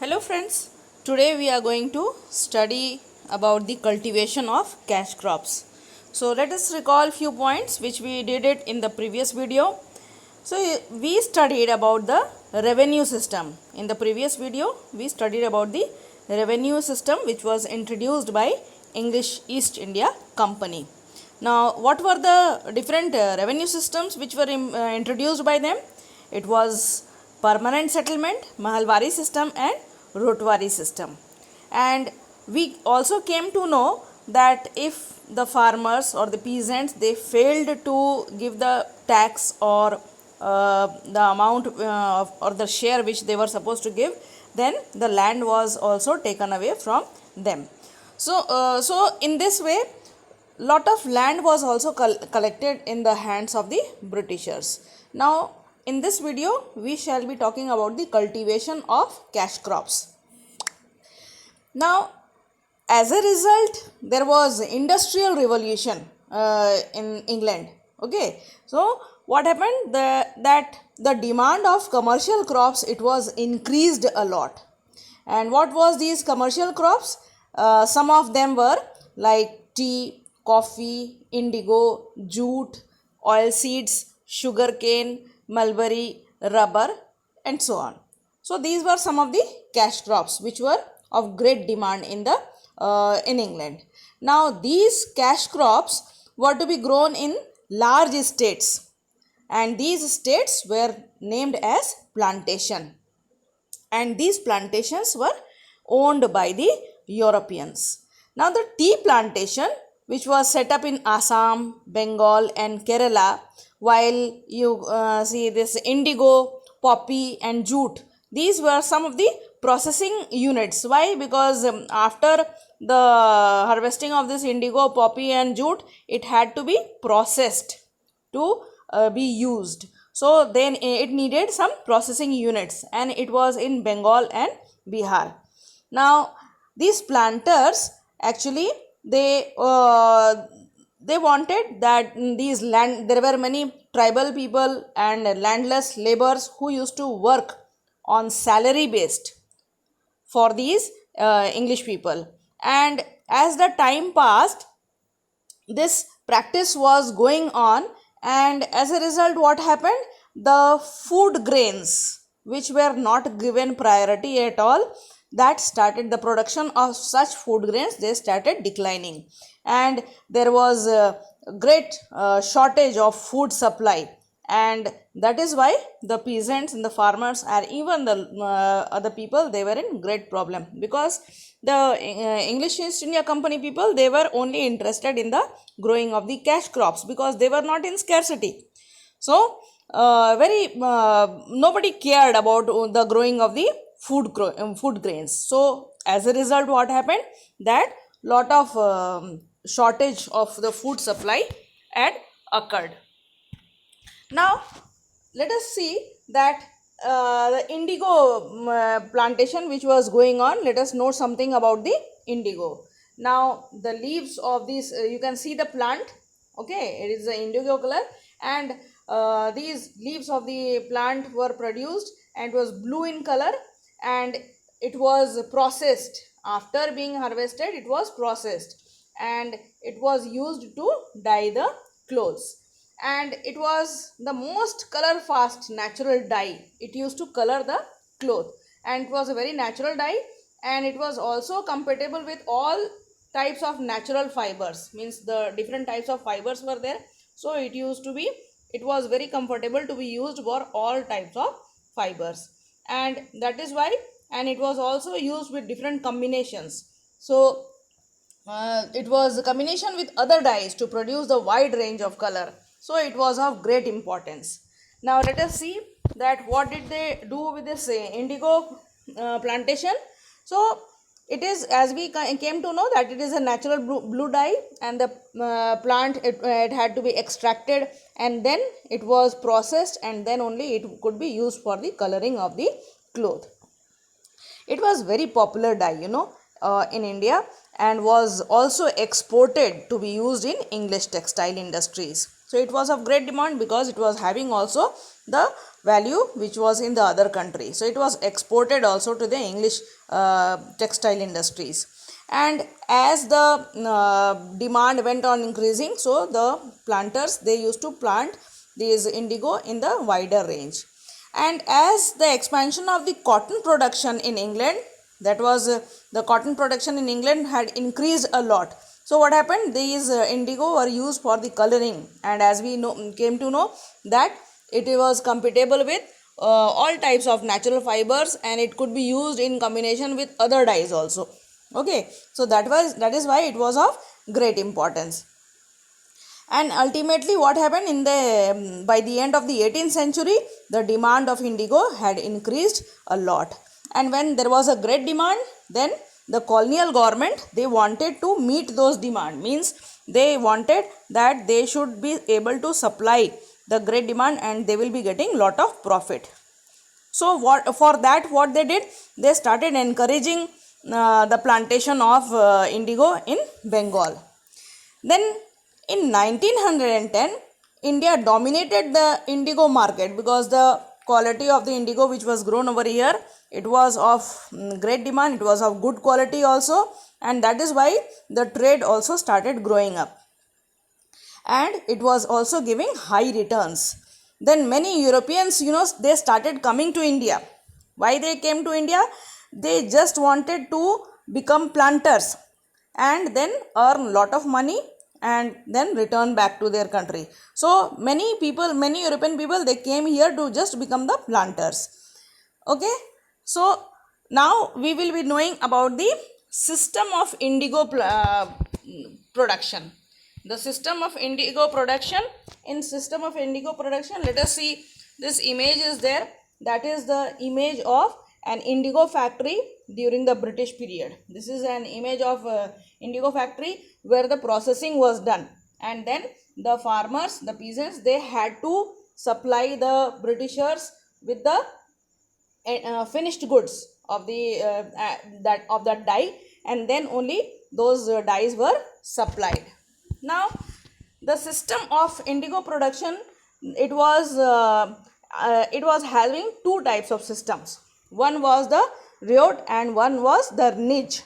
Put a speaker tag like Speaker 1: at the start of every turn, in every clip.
Speaker 1: Hello friends, today we are going to study about the cultivation of cash crops. So let us recall few points which we did it in the previous video. So we studied about the revenue system. In the previous video we studied about the revenue system which was introduced by English East India Company. Now what were the different revenue systems which were introduced by them? It was permanent settlement, Mahalwari system and Rotwari system. And we also came to know that if the farmers or the peasants they failed to give the tax or the amount or the share which they were supposed to give, then the land was also taken away from them. So in this way, lot of land was also collected in the hands of the Britishers. Now in this video we shall be talking about the cultivation of cash crops. Now as a result there was industrial revolution in England. Okay, so what happened, that the demand of commercial crops, it was increased a lot. And what was these commercial crops? Some of them were like tea, coffee, indigo, jute, oil seeds, sugarcane, mulberry, rubber, and so on. So these were some of the cash crops which were of great demand in England. Now these cash crops were to be grown in large estates, and these estates were named as plantation, and these plantations were owned by the Europeans. Now the tea plantation which was set up in Assam, Bengal and Kerala, while you see this indigo, poppy and jute, these were some of the processing units. Why? Because after the harvesting of this indigo, poppy and jute, it had to be processed to be used. So then it needed some processing units, and it was in Bengal and Bihar. Now these planters actually they wanted that these land, there were many tribal people and landless laborers who used to work on salary based for these English people. And as the time passed, this practice was going on, and as a result what happened, the food grains which were not given priority at all, that started the production of such food grains, they started declining, and there was a great shortage of food supply. And that is why the peasants and the farmers and even the other people, they were in great problem, because the English East India Company people, they were only interested in the growing of the cash crops, because they were not in scarcity. So nobody cared about the growing of the food grains. So as a result what happened, that lot of shortage of the food supply had occurred. Now let us see that the indigo plantation which was going on, let us know something about the indigo. Now the leaves of this, you can see the plant. Okay, it is the indigo color, and these leaves of the plant were produced and was blue in color, and it was processed. After being harvested, it was processed, and it was used to dye the clothes. And it was the most color fast natural dye. It used to color the cloth, and it was a very natural dye, and it was also compatible with all types of natural fibers, means the different types of fibers were there. So it was very comfortable to be used for all types of fibers, and that is why, and it was also used with different combinations. So it was a combination with other dyes to produce the wide range of color. So it was of great importance. Now let us see that what did they do with this indigo plantation. So it is, as we came to know, that it is a natural blue dye, and the plant, it had to be extracted, and then it was processed, and then only it could be used for the coloring of the cloth. It was very popular dye, in India, and was also exported to be used in English textile industries. So it was of great demand because it was having also the value which was in the other country. So it was exported also to the English textile industries. And as the demand went on increasing, so the planters, they used to plant these indigo in the wider range. And as the expansion of the cotton production in England, that was the cotton production in England had increased a lot. So what happened, these indigo were used for the coloring, and as we came to know that it was compatible with all types of natural fibers, and it could be used in combination with other dyes also. Okay, so that is why it was of great importance. And ultimately what happened, in the by the end of the 18th century, the demand of indigo had increased a lot. And when there was a great demand, then the colonial government, they wanted to meet those demand, means they wanted that they should be able to supply the great demand and they will be getting lot of profit. So what they did, they started encouraging the plantation of indigo in Bengal. Then in 1910, India dominated the indigo market because the quality of the indigo which was grown over here, it was of great demand, it was of good quality also, and that is why the trade also started growing up. And it was also giving high returns. Then many Europeans, they started coming to India. Why they came to India? They just wanted to become planters and then earn lot of money and then return back to their country. So many European people, they came here to just become the planters. Okay, so now we will be knowing about the system of indigo production. The system of indigo production. In system of indigo production, let us see, this image is there. That is the image of an indigo factory during the British period. This is an image of indigo factory where the processing was done, and then the farmers, the peasants, they had to supply the Britishers with the finished goods of the that dye, and then only those dyes were supplied. Now the system of indigo production, it was having two types of systems. One was the riot and one was the niche.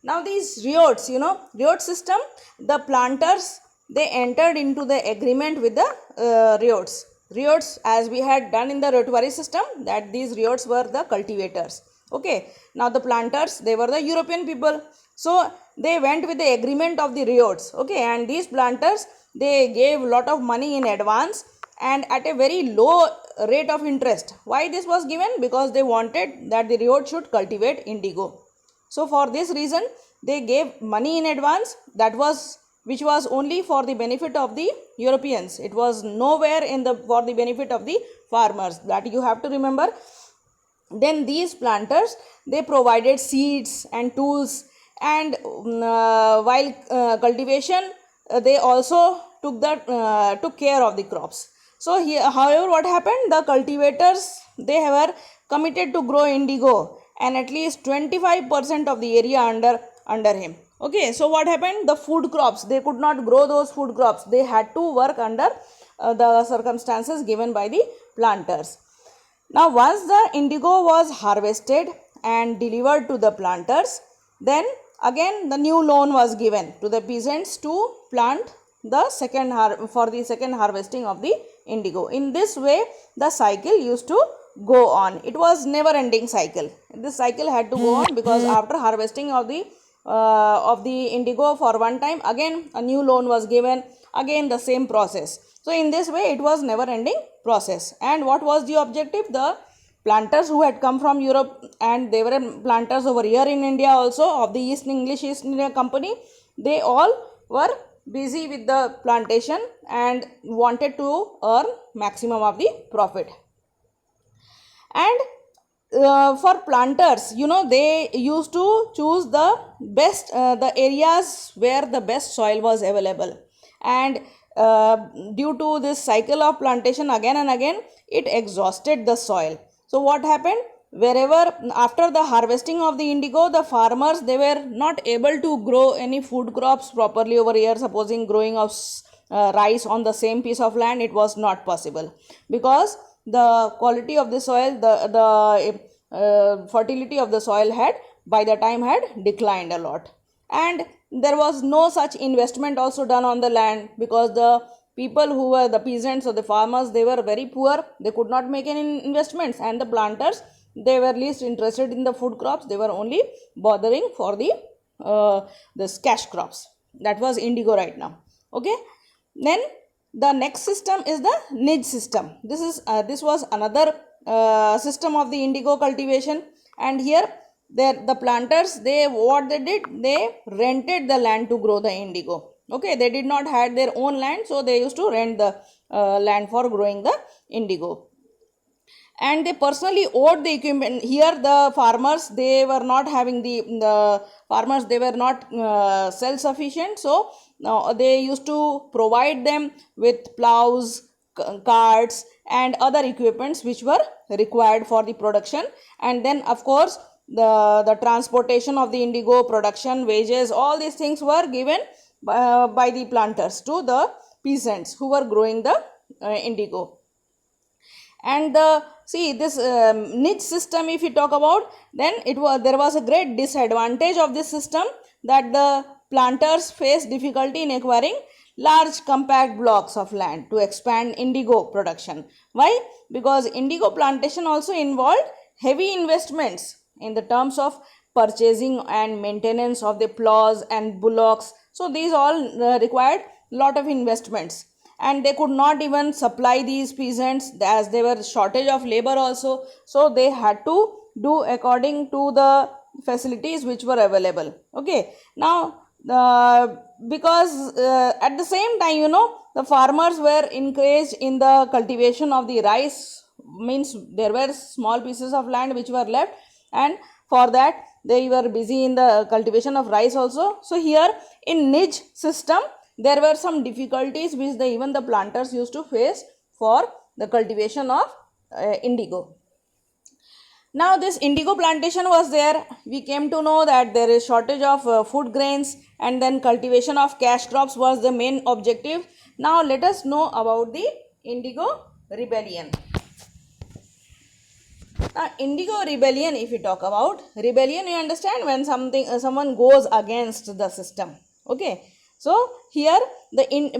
Speaker 1: Now these riots, riot system, the planters, they entered into the agreement with the riots. Riots, as we had done in the rotary system, that these riots were the cultivators. Okay, now the planters, they were the European people. So they went with the agreement of the riots. Okay, and these planters, they gave lot of money in advance and at a very low rate of interest. Why this was given? Because they wanted that the riot should cultivate indigo. So for this reason, they gave money in advance, which was only for the benefit of the Europeans. It was nowhere for the benefit of the farmers. That you have to remember. Then these planters, they provided seeds and tools, and while cultivation, they also took care of the crops. So here, however, what happened? The cultivators, they were committed to grow indigo, and at least 25% of the area under him. Okay, so what happened? The food crops, they could not grow those food crops. They had to work under the circumstances given by the planters. Now once the indigo was harvested and delivered to the planters, then again the new loan was given to the peasants to plant the second harvesting of the indigo. In this way the cycle used to go on. It was never ending cycle. This cycle had to go on, because after harvesting of the indigo for one time, again a new loan was given, again the same process. So in this way it was never ending process. And what was the objective? The planters who had come from Europe, and they were planters over here in India also of the English East India Company, they all were busy with the plantation and wanted to earn maximum of the profit. And for planters, they used to choose the best the areas where the best soil was available, and due to this cycle of plantation, again and again it exhausted the soil. So what happened? Wherever after the harvesting of the indigo, the farmers, they were not able to grow any food crops properly over here. Supposing growing of rice on the same piece of land, it was not possible, because the quality of the soil, the fertility of the soil had by the time had declined a lot. And there was no such investment also done on the land, because the people who were the peasants or the farmers, they were very poor, they could not make any investments, and the planters, they were least interested in the food crops, they were only bothering for the this cash crops. That was indigo right now. Okay, then the next system is the niche system. This was another system of the indigo cultivation, and here the planters, they what they did, they rented the land to grow the indigo. Okay, they did not had their own land, so they used to rent the land for growing the indigo, and they personally owed the equipment. Here the farmers, they were not having the farmers, they were not self sufficient, so they used to provide them with plows, carts and other equipments which were required for the production. And then of course the transportation of the indigo, production, wages, all these things were given by the planters to the peasants who were growing the indigo. And see this niche system, if you talk about, then there was a great disadvantage of this system, that the planters faced difficulty in acquiring large compact blocks of land to expand indigo production. Why? Because indigo plantation also involved heavy investments in the terms of purchasing and maintenance of the plows and bullocks. So these all required lot of investments, and they could not even supply these peasants as there were shortage of labor also, so they had to do according to the facilities which were available. Okay, now because at the same time, the farmers were encouraged in the cultivation of the rice, means there were small pieces of land which were left, and for that they were busy in the cultivation of rice also. So here in niche system, there were some difficulties which even the planters used to face for the cultivation of indigo. Now this indigo plantation was there, we came to know that there is shortage of food grains, and then cultivation of cash crops was the main objective. Now let us know about the indigo rebellion. Now indigo rebellion, if you talk about rebellion, you understand when someone goes against the system. Okay, so here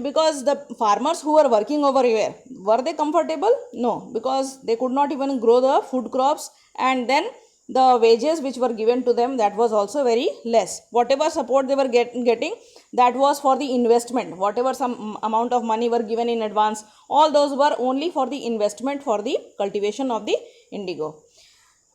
Speaker 1: because the farmers who were working over here, were they comfortable? No, because they could not even grow the food crops, and then the wages which were given to them, that was also very less. Whatever support they were getting, that was for the investment. Whatever some amount of money were given in advance, all those were only for the investment for the cultivation of the indigo,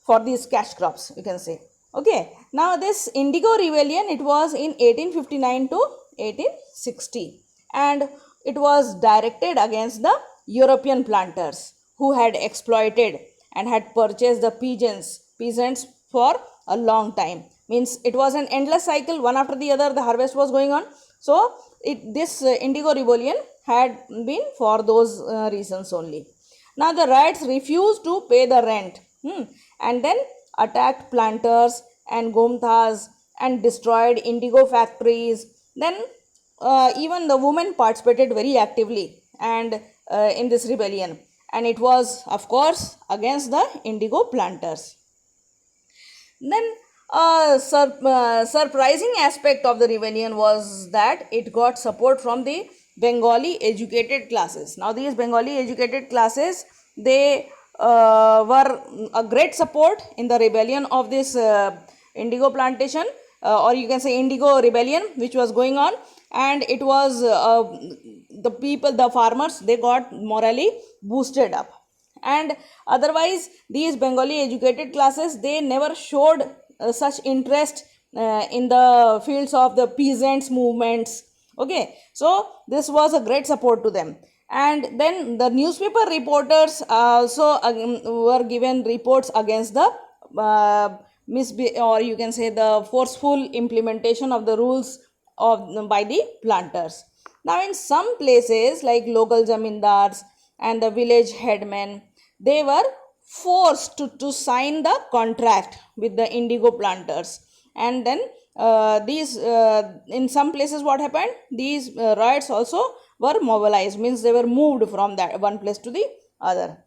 Speaker 1: for these cash crops, you can say. Okay, now this indigo rebellion, it was in 1859 to 1860, and it was directed against the European planters who had exploited and had purchased the peasants for a long time. Means it was an endless cycle, one after the other the harvest was going on. So this indigo rebellion had been for those reasons only. Now the riots refused to pay the rent, and then attacked planters and gomthas and destroyed indigo factories. Then even the women participated very actively and in this rebellion, and it was of course against the indigo planters. Then surprising aspect of the rebellion was that it got support from the Bengali educated classes. Now these Bengali educated classes, they were a great support in the rebellion of this indigo plantation, or you can say indigo rebellion which was going on. And it was the farmers, they got morally boosted up. And otherwise these Bengali educated classes, they never showed such interest in the fields of the peasants movements. Okay, so this was a great support to them. And then the newspaper reporters also were given reports against the or you can say the forceful implementation of the rules by the planters. Now in some places like local zamindars and the village headmen, they were forced to sign the contract with the indigo planters. And then these in some places what happened, these riots also were mobilized, means they were moved from that one place to the other.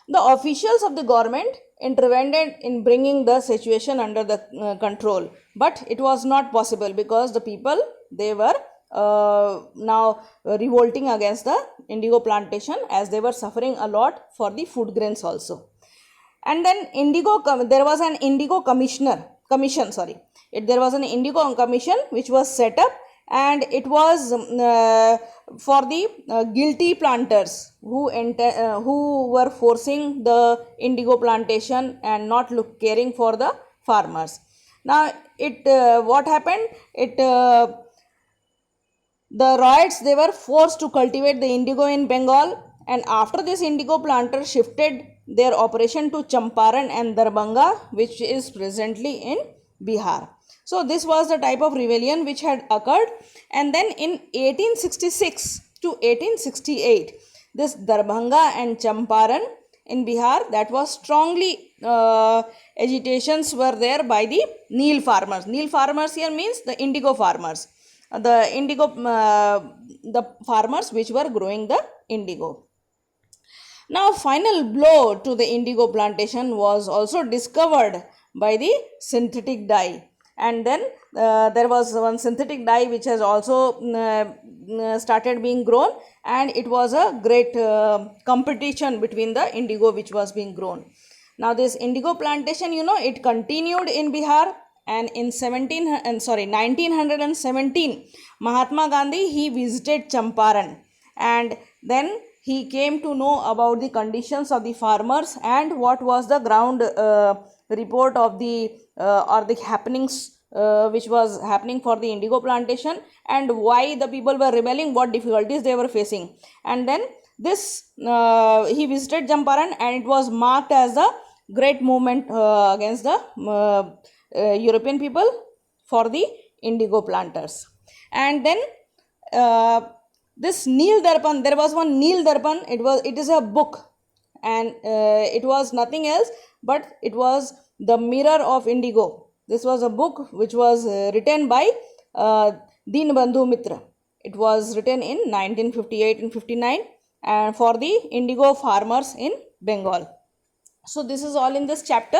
Speaker 1: The officials of the government intervened in bringing the situation under the control, but it was not possible because the people, they were now revolting against the indigo plantation, as they were suffering a lot for the food grains also. And then there was an indigo commission, there was an indigo commission which was set up, and it was for the guilty planters who were forcing the indigo plantation and not caring for the farmers. Now what happened, the riots, they were forced to cultivate the indigo in Bengal, and after this, indigo planters shifted their operation to Champaran and Darbhanga, which is presently in Bihar. So this was the type of rebellion which had occurred. And then in 1866 to 1868, this Darbhanga and Champaran in Bihar, that was strongly agitations were there by the Neel farmers. Neel farmers here means the indigo farmers. The farmers which were growing the indigo. Now, final blow to the indigo plantation was also discovered by the synthetic dye. And then there was one synthetic dye which has also started being grown, and it was a great competition between the indigo which was being grown. Now, this indigo plantation, it continued in Bihar, and in 1917, Mahatma Gandhi, he visited Champaran, and then he came to know about the conditions of the farmers and what was the ground report of the or the happenings which was happening for the indigo plantation, and why the people were rebelling, what difficulties they were facing. And then this he visited Champaran, and it was marked as a great movement against the European people for the indigo planters. And then this Neel Darpan, there was one Neel Darpan. It is a book, and it was nothing else but it was the mirror of indigo. This was a book which was written by Dinbandhu Mitra. It was written in 1958 and 59, and for the indigo farmers in Bengal. So this is all in this chapter.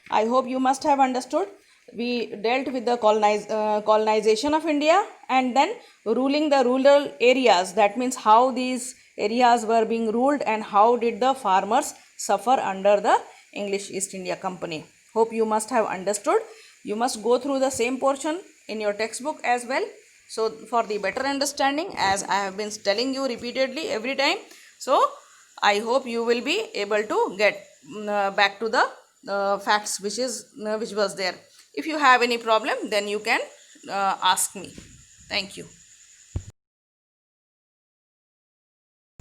Speaker 1: I hope you must have understood. We dealt with the colonization of India, and then ruling the rural areas. That means how these areas were being ruled and how did the farmers suffer under the English East India Company. Hope you must have understood. You must go through the same portion in your textbook as well. So for the better understanding, as I have been telling you repeatedly every time, so I hope you will be able to get back to the facts which was there. If you have any problem, then you can ask me. Thank you.